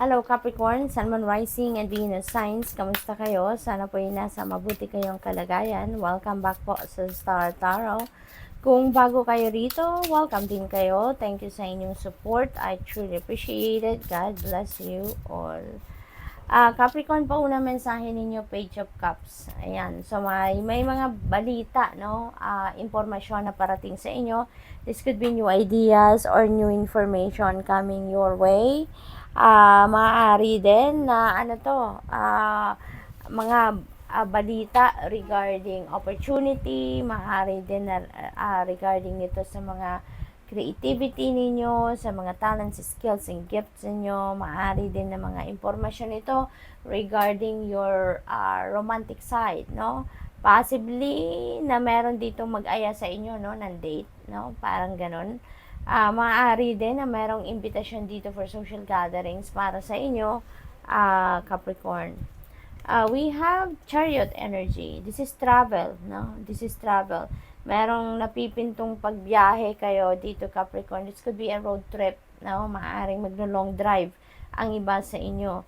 Hello Capricorn, Sun, Moon, Rising, and Venus signs. Kamusta kayo? Sana po ay nasa mabuti kayong kalagayan. Welcome back po sa Star Tarot. Kung bago kayo rito, welcome din kayo. Thank you sa inyong support. I truly appreciate it. God bless you all. Capricorn, po una mensahe ninyo, Page of Cups. Ayan. So, may mga balita, no? Impormasyon na parating sa inyo. This could be new ideas or new information coming your way. Maaari din na mga balita regarding opportunity, maaari din na regarding ito sa mga creativity ninyo, sa mga talents, skills, and gifts ninyo. Maaari din na mga impormasyon ito regarding your romantic side, no? Possibly na meron dito mag-aya sa inyo, no, ng date, no? Parang ganun. Maaari din na merong invitation dito for social gatherings para sa inyo, Capricorn. We have Chariot energy. This is travel, no? This is travel. Merong napipintong pagbiyahe kayo dito, Capricorn. This could be a road trip, no? Maaaring magno-long drive ang iba sa inyo.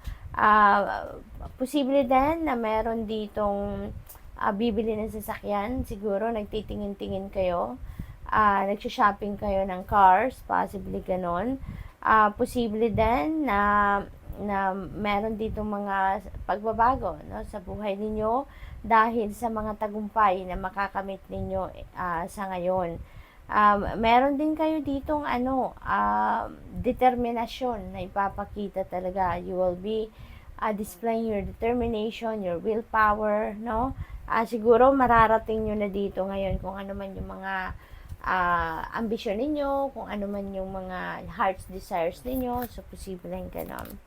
Posible din na meron ditong bibili ng sasakyan. Siguro nagtitingin-tingin kayo. Nagsha-shopping kayo ng cars, possibly ganon. Posible din na meron dito mga pagbabago, no, sa buhay ninyo dahil sa mga tagumpay na makakamit ninyo sa ngayon. Meron din kayo ditong determinasyon na ipapakita talaga. You will be displaying your determination, your willpower, no? Siguro mararating nyo na dito ngayon kung ano man yung mga ambisyon ninyo, kung ano man yung mga heart's desires ninyo. So, posible lang ganon.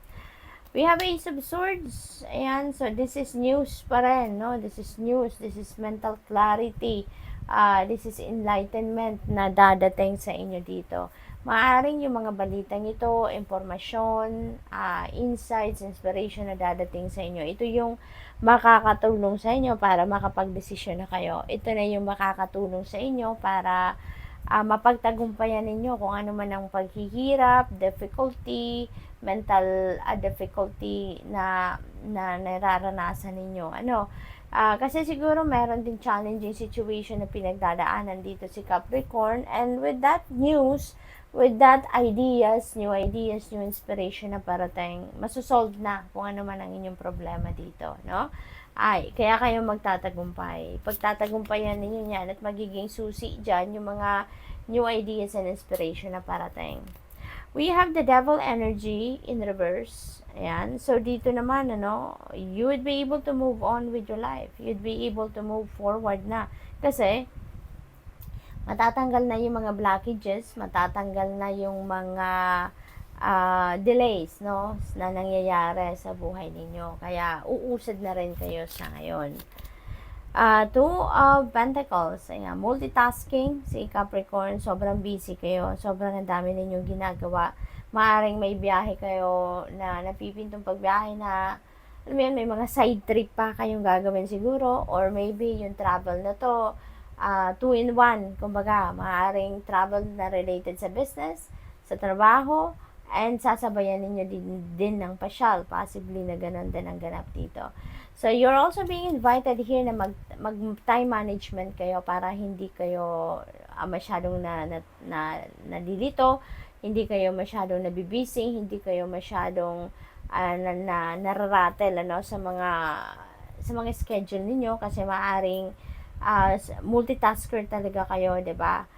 We have Ace of Swords. Ayan, so this is news pa rin, no? This is news. This is mental clarity. This is enlightenment na dadating sa inyo dito. Maaring yung mga balitang ito, impormasyon, insights, inspiration na dadating sa inyo. Ito yung makakatulong sa inyo para makapagdesisyon na kayo. Ito na yung makakatulong sa inyo para mapagtagumpayan ninyo kung ano man ang paghihirap, difficulty, mental difficulty na nararanasan ninyo. Kasi siguro meron din challenging situation na pinagdadaanan dito si Capricorn, and with that news, with that new ideas, new inspiration na parating, masosolve na kung ano man ang inyong problema dito, no? Kaya kayo magtatagumpay. Pagtatagumpayan ninyo yan at magiging susi dyan yung mga new ideas and inspiration na parating. We have the devil energy in reverse. Ayan. So, dito naman, you would be able to move on with your life. You'd be able to move forward na. Kasi, matatanggal na yung mga blockages, matatanggal na yung mga delays, no, na nangyayari sa buhay ninyo. Kaya, uusad na rin kayo sa ngayon. Two of Pentacles. Ayan, multitasking si Capricorn. Sobrang busy kayo. Sobrang ang dami ninyong ginagawa. Maaring may biyahe kayo na napipintong pagbiyahe na, alam mo yun, may mga side trip pa kayong gagawin siguro. Or maybe yung travel na to, 2-in-1. Kumbaga, maaring travel na related sa business, sa trabaho, and sasabayan ninyo din ng pasyal. Possibly na ganun din ang ganap dito. So, you're also being invited here na mag-time management kayo para hindi kayo masyadong nalilito, hindi kayo masyadong nabibisi, hindi kayo masyadong nararatel sa mga schedule ninyo, kasi maaring multitasker talaga kayo, 'di ba?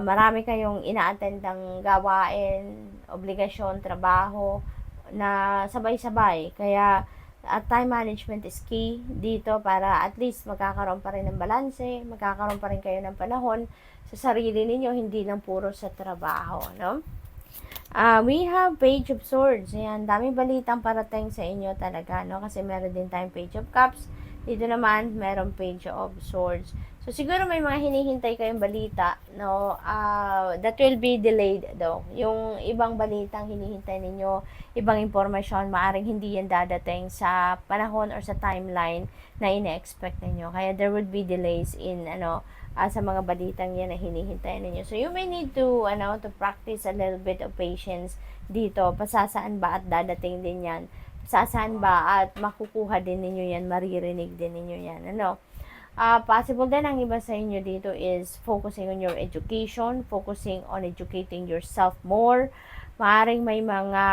Marami kayong ina-attendang gawain, obligasyon, trabaho na sabay-sabay. Kaya time management is key dito para at least magkakaroon pa rin ng balanse, magkakaroon pa rin kayo ng panahon sa sarili ninyo, hindi lang puro sa trabaho, no? We have Page of Swords. Ayan, daming balitang parating sa inyo talaga, no? Kasi meron din tayong Page of Cups. Dito naman, meron Page of Swords. So, siguro may mga hinihintay kayong balita, no? That will be delayed daw. Yung ibang balitang hinihintay ninyo, ibang impormasyon, maaring hindi yan dadating sa panahon or sa timeline na ine-expect ninyo. Kaya there would be delays in, sa mga balitang yan na hinihintay ninyo. So, you may need to, to practice a little bit of patience dito. Pasasaan ba at dadating din yan? Pasasaan ba at makukuha din ninyo yan, maririnig din ninyo yan, possible din ang iba sa inyo dito is focusing on your education, focusing on educating yourself more. Maaring may mga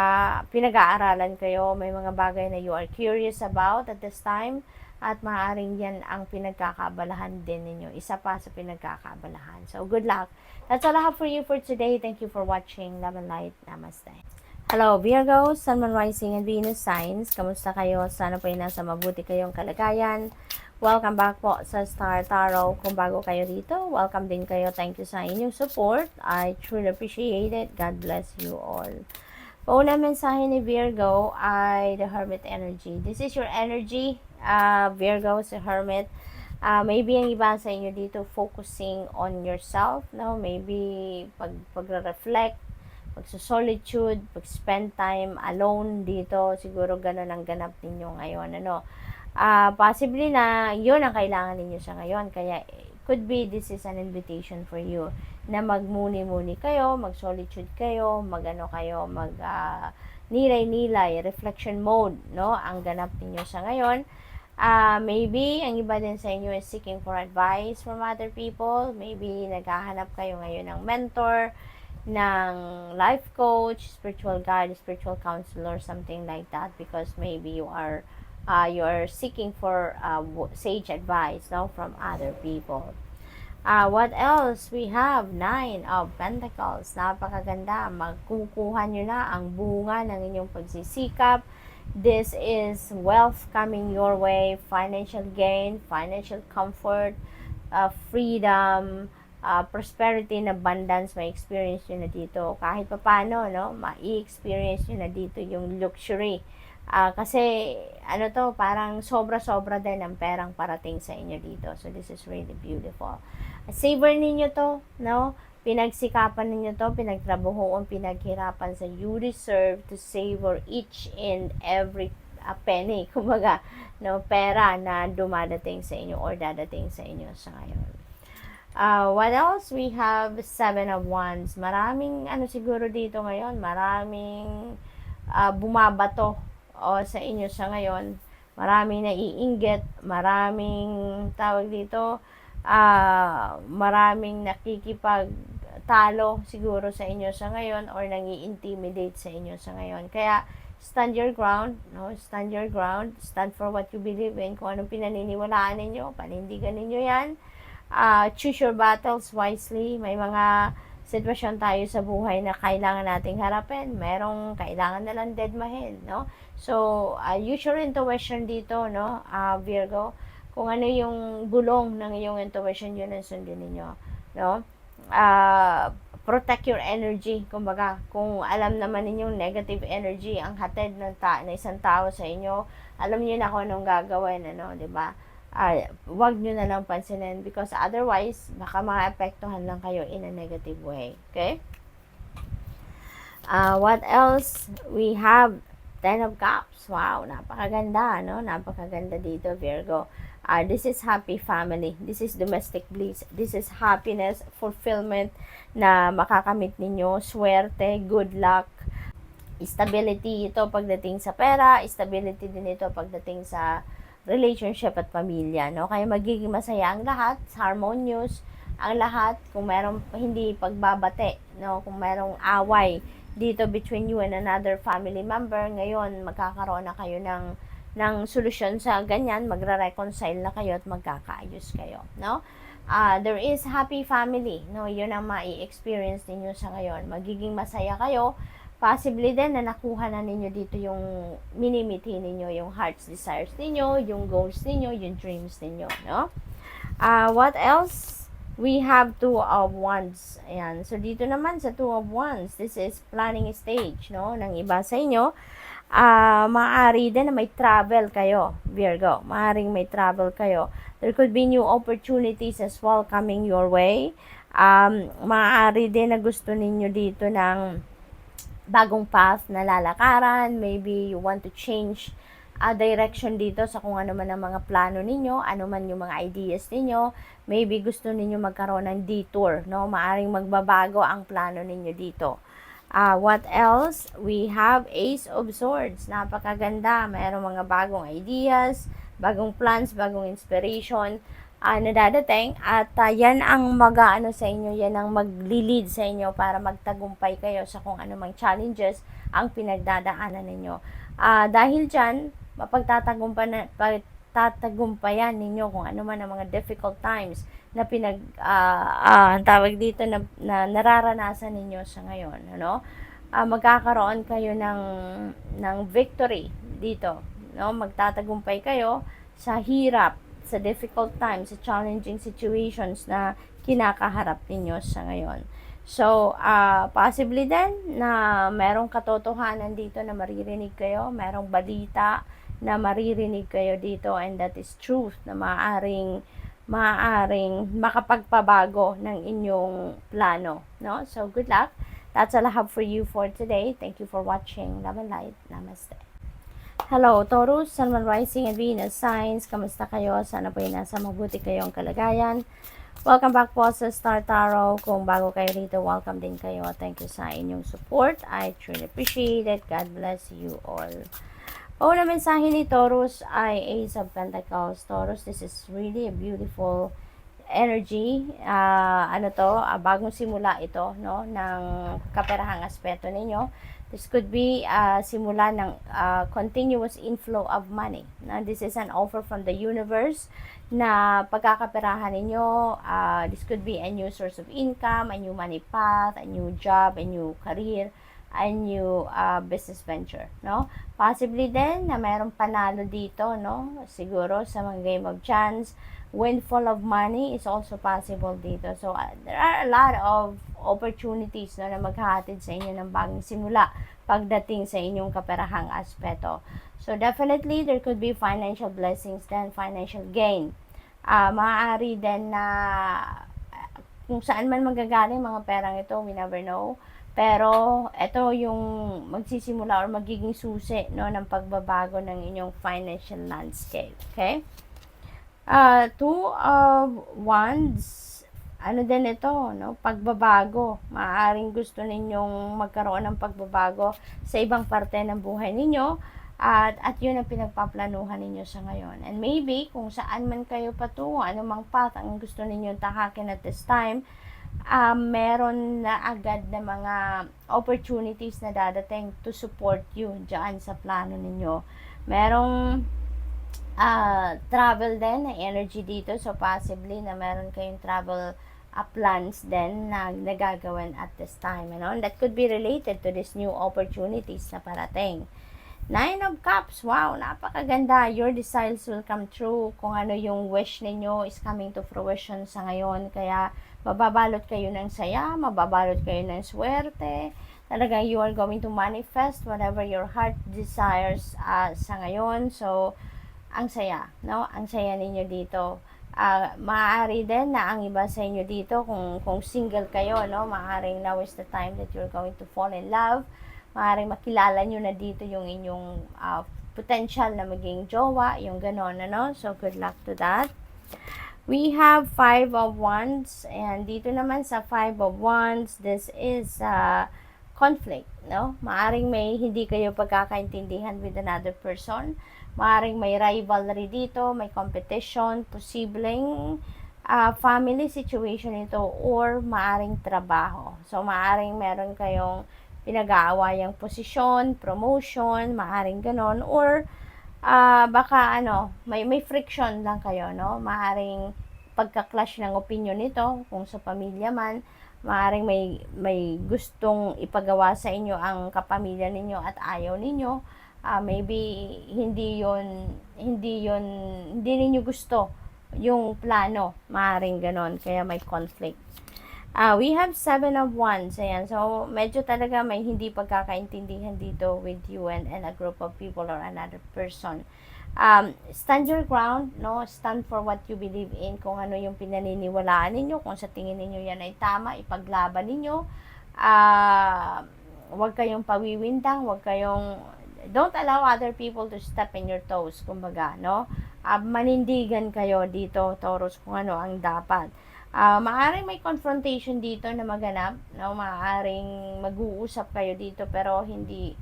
pinag-aaralan kayo, may mga bagay na you are curious about at this time, at maaring yan ang pinagkakabalahan din ninyo. Isa pa sa pinagkakabalahan. So, good luck. That's all I have for you for today. Thank you for watching. Love and light. Namaste. Hello, Virgo, Sun, Moon, Rising, and Venus signs. Kamusta kayo? Sana po ay nasa mabuti kayong kalagayan. Welcome back po sa Star Tarot. Kung bago kayo dito, welcome din kayo. Thank you sa inyong support. I truly appreciate it. God bless you all. Pauna mensahe ni Virgo ay the Hermit energy. This is your energy, Virgo, si Hermit. Maybe ang iba sa inyo dito focusing on yourself, no? Maybe pagre-reflect, pagsusolitude, pag-spend time alone dito, siguro ganun ang ganap ninyo ngayon, possibly na yun ang kailangan ninyo sa ngayon. Kaya, could be this is an invitation for you na magmuni-muni kayo, mag-solitude kayo, nilay-nilay, reflection mode, no? Ang ganap ninyo sa ngayon. Maybe, ang iba din sa inyo is seeking for advice from other people. Maybe, naghahanap kayo ngayon ng mentor, ng life coach, spiritual guide, spiritual counselor, something like that, because maybe you are seeking for sage advice, no, from other people. What else? We have 9 of Pentacles. Napakaganda. Magkukuha nyo na ang bunga ng inyong pagsisikap. This is wealth coming your way, financial gain, financial comfort, freedom, prosperity and abundance. May experience nyo na dito. Kahit papano, no, ma-experience nyo na dito yung luxury. Kasi, parang sobra-sobra din ang perang parating sa inyo dito. So, this is really beautiful. Savor ninyo to, no? Pinagsikapan ninyo to, pinagtrabahoon, pinaghirapan sa you deserve to savor each and every penny, kumbaga, no, pera na dumadating sa inyo or dadating sa inyo sa ngayon. What else? We have 7 of Wands. Maraming, siguro dito ngayon, maraming bumabato sa inyo sa ngayon. Maraming naiinggit, maraming tawag dito, maraming nakikipagtalo siguro sa inyo sa ngayon or nangi-intimidate sa inyo sa ngayon. Kaya stand your ground, no? Stand your ground, stand for what you believe in. Kung anong pinaniniwalaan ninyo, panindigan ninyo 'yan. Choose your battles wisely. May mga sitwasyon tayo sa buhay na kailangan nating harapin. Merong kailangan na lang deadmahin, no? So, use your intuition dito, no, Virgo. Kung ano yung bulong ng iyong intuition, yun ang sundin ninyo, no? Protect your energy. Kumbaga, kung alam naman ninyong negative energy ang hatid ng isang tao sa inyo, alam niyo na kung anong gagawin, di ba? Wag nyo na lang pansinin because otherwise, baka maapektuhan lang kayo in a negative way. Okay? What else? We have 10 of Cups. Wow, napakaganda, no? Napakaganda dito, Virgo. This is happy family. This is domestic bliss. This is happiness, fulfillment na makakamit ninyo. Swerte, good luck, stability ito pagdating sa pera, stability din ito pagdating sa relationship at pamilya, no? Kaya magiging masaya ang lahat, harmonious ang lahat. Kung merong hindi pagbabate, no? Kung merong away dito between you and another family member, ngayon magkakaroon na kayo ng solusyon sa ganyan, magre-reconcile na kayo at magkakaayos kayo, no? There is happy family, no? Yun ang mai-experience ninyo sa ngayon. Magiging masaya kayo. Possibly din na nakuha na ninyo dito yung minimiti ninyo, yung heart's desires ninyo, yung goals ninyo, yung dreams ninyo, no? What else? We have 2 of Wands. Ayan. So, dito naman sa 2 of Wands, this is planning stage, no? Ng iba sa inyo. Maaari din na may travel kayo, Virgo. Maaring may travel kayo. There could be new opportunities as well coming your way. Maaari din na gusto ninyo dito ng bagong path na lalakaran. Maybe you want to change direction dito sa kung ano man ang mga plano ninyo, ano man yung mga ideas ninyo. Maybe gusto ninyo magkaroon ng detour, no? Maaring magbabago ang plano ninyo dito. What else? We have Ace of Swords. Napakaganda. Mayroong mga bagong ideas, bagong plans, bagong inspiration na dadating. At yan ang mag-ano sa inyo, yan ang magli-lead sa inyo para magtagumpay kayo sa kung anumang challenges ang pinagdadaanan ninyo. Dahil dyan, mapagtatagumpayan ninyo kung ano man ang mga difficult times na tawag dito na nararanasan ninyo sa ngayon, ano? Magkakaroon kayo ng victory dito, no? Magtatagumpay kayo sa hirap, sa difficult times, sa challenging situations na kinakaharap ninyo sa ngayon. So, possibly din na merong katotohanan dito na maririnig kayo, merong balita na maririnig kayo dito, and that is truth na maaaring makapagpabago ng inyong plano, no? So, good luck. That's all I have for you for today. Thank you for watching. Love and light. Namaste. Hello, Taurus, Sun, Moon, Rising, and Venus signs. Kamusta kayo? Sana po nasa mabuti kayong kalagayan. Welcome back po sa Star Tarot. Kung bago kayo dito, welcome din kayo. Thank you sa inyong support. I truly appreciate it. God bless you all. Una mensahe ni Taurus ay Ace of Pentacles. Taurus, this is really a beautiful energy. Bagong simula ito, no, ng kaperahang aspeto ninyo. This could be simula ng continuous inflow of money. This is an offer from the universe na pagkakaperahan ninyo. This could be a new source of income, a new money path, a new job, a new career, a new business venture, no? Possibly din na mayroong panalo dito, no? Siguro sa mga game of chance, windfall of money is also possible dito. So, there are a lot of opportunities, no, na maghahatid sa inyo ng bagong simula pagdating sa inyong kaperahang aspeto. So, definitely, there could be financial blessings then financial gain. Maaari din na kung saan man magagaling mga perang ito, we never know. Pero, ito yung magsisimula or magiging susi, no, ng pagbabago ng inyong financial landscape. Okay? Two of Wands, ano din ito, no? Pagbabago. Maaaring gusto ninyong magkaroon ng pagbabago sa ibang parte ng buhay ninyo. At yun ang pinagpaplanuhan ninyo sa ngayon. And maybe, kung saan man kayo patungo, anumang path ang gusto ninyong tahakin at this time, meron na agad na mga opportunities na dadating to support you dyan sa plano ninyo. Merong travel din na energy dito, so possibly na meron kayong travel plans din na nagagawan at this time, you know? And that could be related to these new opportunities na parating. 9 of Cups, wow, napakaganda. Your desires will come true. Kung ano yung wish ninyo is coming to fruition sa ngayon. Kaya mababalot kayo ng saya, mababalot kayo ng swerte. Talaga, you are going to manifest whatever your heart desires sa ngayon. So, ang saya, no? Ang saya ninyo dito. Maaari din na ang iba sa inyo dito, kung single kayo, no? Maaaring now is the time that you're going to fall in love. Maaaring makilala nyo na dito yung inyong potential na maging jowa, yung ganon, ano? So, good luck to that. We have 5 of Wands, and dito naman sa 5 of Wands, this is conflict, no? Maaaring may hindi kayo pagkakaintindihan with another person. Maaaring may rivalry dito, may competition, posibleng family situation ito, or maaaring trabaho. So, maaaring meron kayong pinag-aawayang posisyon, promotion, maaaring ganon, or baka may friction lang kayo, no? Maaaring pagka-clash ng opinion nito, kung sa pamilya man, maaaring may gustong ipagawa sa inyo ang kapamilya ninyo at ayaw ninyo. Maybe hindi ninyo gusto yung plano, maaaring ganon, kaya may conflict. We have 7 of Wands. Ayan. So, medyo talaga may hindi pagkakaintindihan dito with you and a group of people or another person. Stand your ground, no? Stand for what you believe in. Kung ano yung pinaniniwalaan ninyo, kung sa tingin ninyo yan ay tama, ipaglaban ninyo. Huwag kayong pawiwindang, don't allow other people to step in your toes, kumbaga, no? Manindigan kayo dito, Taurus, kung ano ang dapat. Maaring may confrontation dito na maganap, no? Maaring mag-uusap kayo dito pero hindi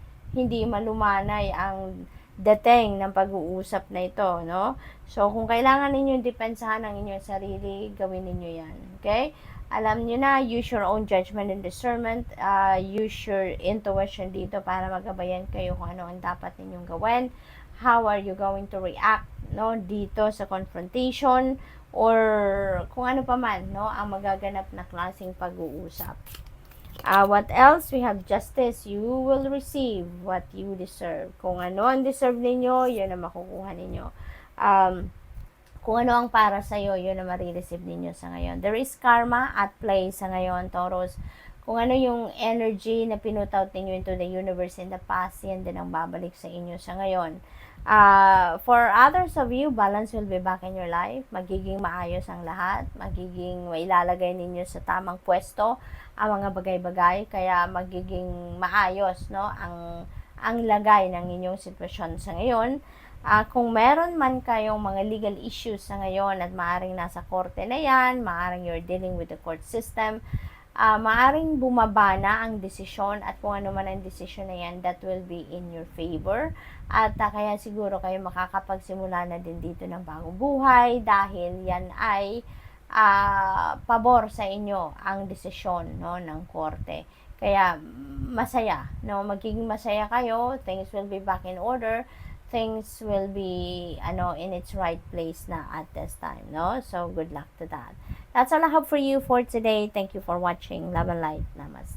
malumanay ang dating ng pag-uusap na ito, no? So, kung kailangan ninyo depensahan ang inyong sarili, gawin ninyo yan, okay? Alam nyo na, use your own judgment and discernment, use your intuition dito para magabayan kayo kung ano ang dapat ninyong gawin. How are you going to react, no, dito sa confrontation or kung ano pa man, no, ang magaganap na klaseng pag-uusap. What else? We have justice. You will receive what you deserve. Kung ano ang deserve ninyo, yun ang makukuha ninyo. Kung ano ang para sa'yo, yun ang marireceive ninyo sa ngayon. There is karma at play sa ngayon, Taurus. Kung ano yung energy na pinutout ninyo into the universe in the past, yan din ang babalik sa inyo sa ngayon. For others of you, balance will be back in your life. Magiging maayos ang lahat. Magiging mailalagay ninyo sa tamang pwesto ang mga bagay-bagay. Kaya magiging maayos, no, ang lagay ng inyong sitwasyon sa ngayon. Kung meron man kayong mga legal issues sa ngayon at maaring nasa korte na yan, maaring you're dealing with the court system, maaring bumaba na ang desisyon at kung ano man ang desisyon na yan, that will be in your favor. At kaya siguro kayo makakapagsimula na din dito ng bagong buhay dahil yan ay pabor sa inyo ang desisyon, no, ng korte. Kaya masaya, no, magiging masaya kayo, things will be back in order, things will be in its right place na at this time, no? So good luck to that. That's all I have for you for today. Thank you for watching. Love and light. Namaste.